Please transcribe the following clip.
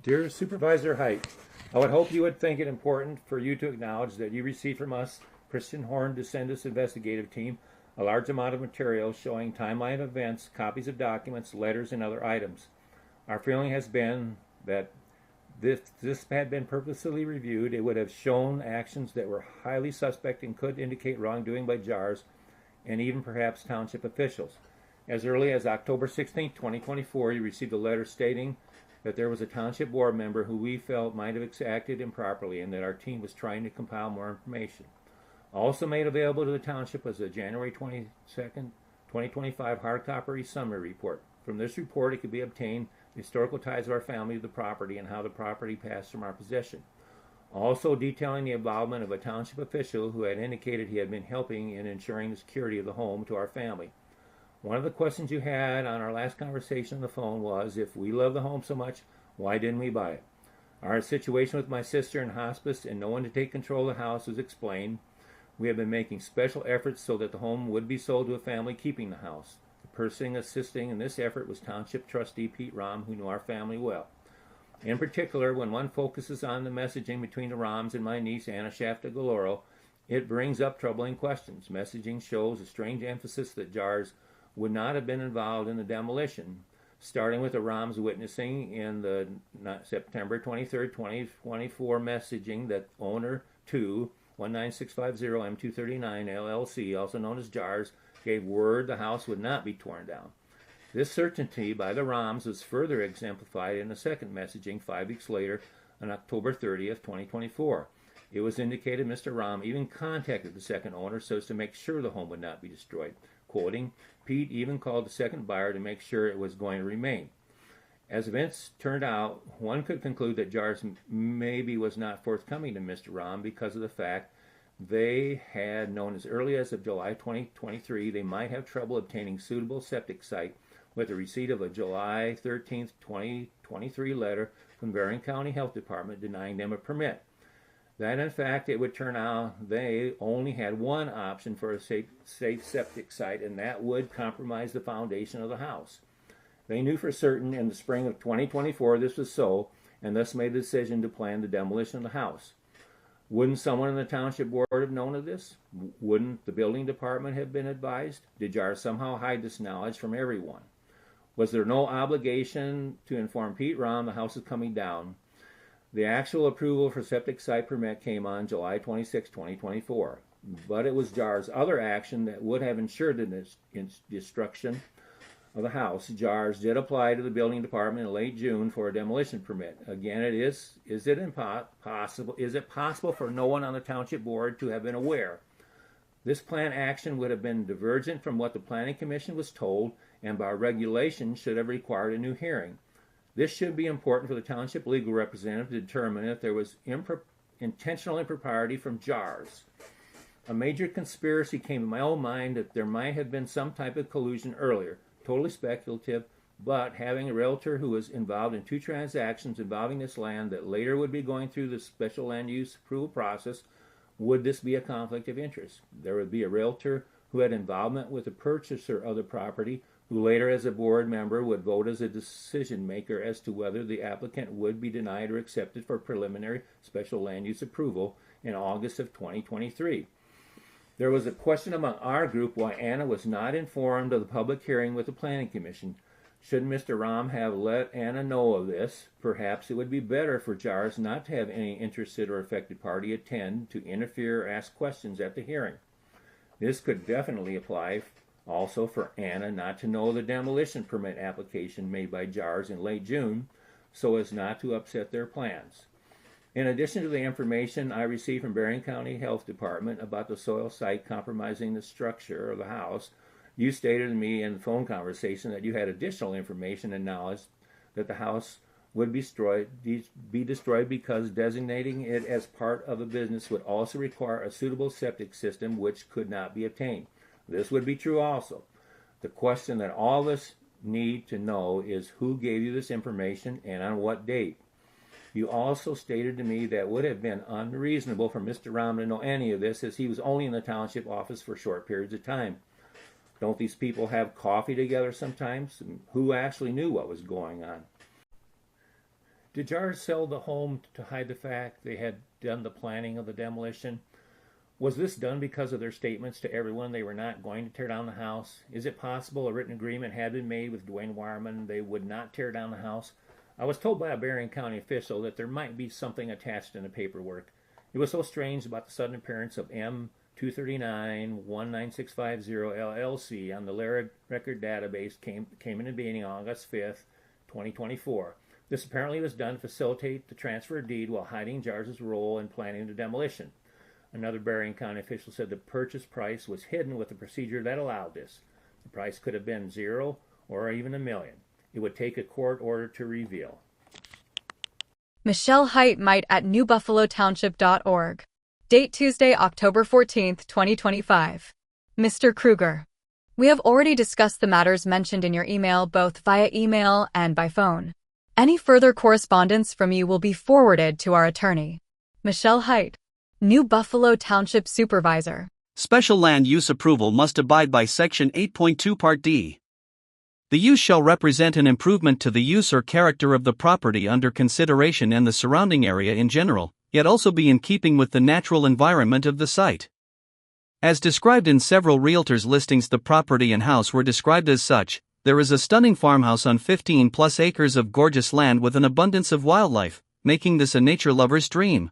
Dear Supervisor Height, I would hope you would think it important for you to acknowledge that you received from us, Christian Horn Descendants investigative team, a large amount of material showing timeline of events, copies of documents, letters, and other items. Our feeling has been that this had been purposely reviewed. It would have shown actions that were highly suspect and could indicate wrongdoing by JARS and even perhaps township officials. As early as October 16, 2024, you received a letter stating that there was a township board member who we felt might have acted improperly and that our team was trying to compile more information. Also made available to the township was a January 22nd, 2025 hard copy summary report. From this report, it could be obtained the historical ties of our family to the property and how the property passed from our possession. Also detailing the involvement of a township official who had indicated he had been helping in ensuring the security of the home to our family. One of the questions you had on our last conversation on the phone was, if we love the home so much, why didn't we buy it? Our situation with my sister in hospice and no one to take control of the house was explained. We have been making special efforts so that the home would be sold to a family keeping the house. The person assisting in this effort was Township Trustee Pete Rom, who knew our family well. In particular, when one focuses on the messaging between the Roms and my niece Anna Shafta-Galoro, it brings up troubling questions. Messaging shows a strange emphasis that JARS would not have been involved in the demolition, starting with the Roms witnessing in the September 23, 2024 messaging that owner 2, 19650 M239 LLC, also known as JARS, gave word the house would not be torn down. This certainty by the Roms was further exemplified in the second messaging 5 weeks later on October 30th, 2024. It was indicated Mr. Rom even contacted the second owner so as to make sure the home would not be destroyed. Quoting, Pete even called the second buyer to make sure it was going to remain. As events turned out, one could conclude that JARS maybe was not forthcoming to Mr. Rom because of the fact they had known as early as of July 2023 they might have trouble obtaining suitable septic site with the receipt of a July 13, 2023 letter from Berrien County Health Department denying them a permit. That in fact it would turn out they only had one option for a safe septic site, and that would compromise the foundation of the house. They knew for certain in the spring of 2024 this was so, and thus made the decision to plan the demolition of the house. Wouldn't someone in the township board have known of this? Wouldn't the building department have been advised? Did JARS somehow hide this knowledge from everyone? Was there no obligation to inform Pete Rom the house is coming down? The actual approval for septic site permit came on July 26, 2024, but it was JAR's other action that would have ensured the destruction of the house. JARS did apply to the building department in late June for a demolition permit. Again, is it possible for no one on the township board to have been aware? This plan action would have been divergent from what the planning commission was told, and by regulation should have required a new hearing. This should be important for the township legal representative to determine if there was intentional impropriety from JARS. A major conspiracy came to my own mind that there might have been some type of collusion earlier, totally speculative, but having a realtor who was involved in 2 transactions involving this land that later would be going through the special land use approval process, would this be a conflict of interest? There would be a realtor who had involvement with the purchaser of the property, who later as a board member would vote as a decision maker as to whether the applicant would be denied or accepted for preliminary special land use approval in August of 2023. There was a question among our group why Anna was not informed of the public hearing with the Planning Commission. Should Mr. Rom have let Anna know of this? Perhaps it would be better for JARS not to have any interested or affected party attend to interfere or ask questions at the hearing. This could definitely apply also for Anna not to know the demolition permit application made by JARS in late June so as not to upset their plans. In addition to the information I received from Berrien County Health Department about the soil site compromising the structure of the house, you stated to me in the phone conversation that you had additional information and knowledge that the house would be destroyed because designating it as part of a business would also require a suitable septic system which could not be obtained. This would be true also. The question that all of us need to know is who gave you this information and on what date. You also stated to me that it would have been unreasonable for Mr. Rom to know any of this as he was only in the township office for short periods of time. Don't these people have coffee together sometimes? Who actually knew what was going on? Did Jars sell the home to hide the fact they had done the planning of the demolition? Was this done because of their statements to everyone they were not going to tear down the house? Is it possible a written agreement had been made with Dwayne Wireman they would not tear down the house? I was told by a Berrien County official that there might be something attached in the paperwork. It was so strange about the sudden appearance of M239 19650 LLC on the record database came into being on August 5th, 2024. This apparently was done to facilitate the transfer of deed while hiding Jars' role in planning the demolition. Another Berrien County official said the purchase price was hidden with a procedure that allowed this. The price could have been $0 or even $1 million. It would take a court order to reveal. Michelle Height might at newbuffalotownship.org. Date Tuesday, October 14, 2025. Mr. Kruger, we have already discussed the matters mentioned in your email both via email and by phone. Any further correspondence from you will be forwarded to our attorney. Michelle Height, New Buffalo Township Supervisor. Special land use approval must abide by Section 8.2 Part D. The use shall represent an improvement to the use or character of the property under consideration and the surrounding area in general, yet also be in keeping with the natural environment of the site. As described in several realtors' listings, the property and house were described as such. There is a stunning farmhouse on 15+ acres of gorgeous land with an abundance of wildlife, making this a nature lover's dream.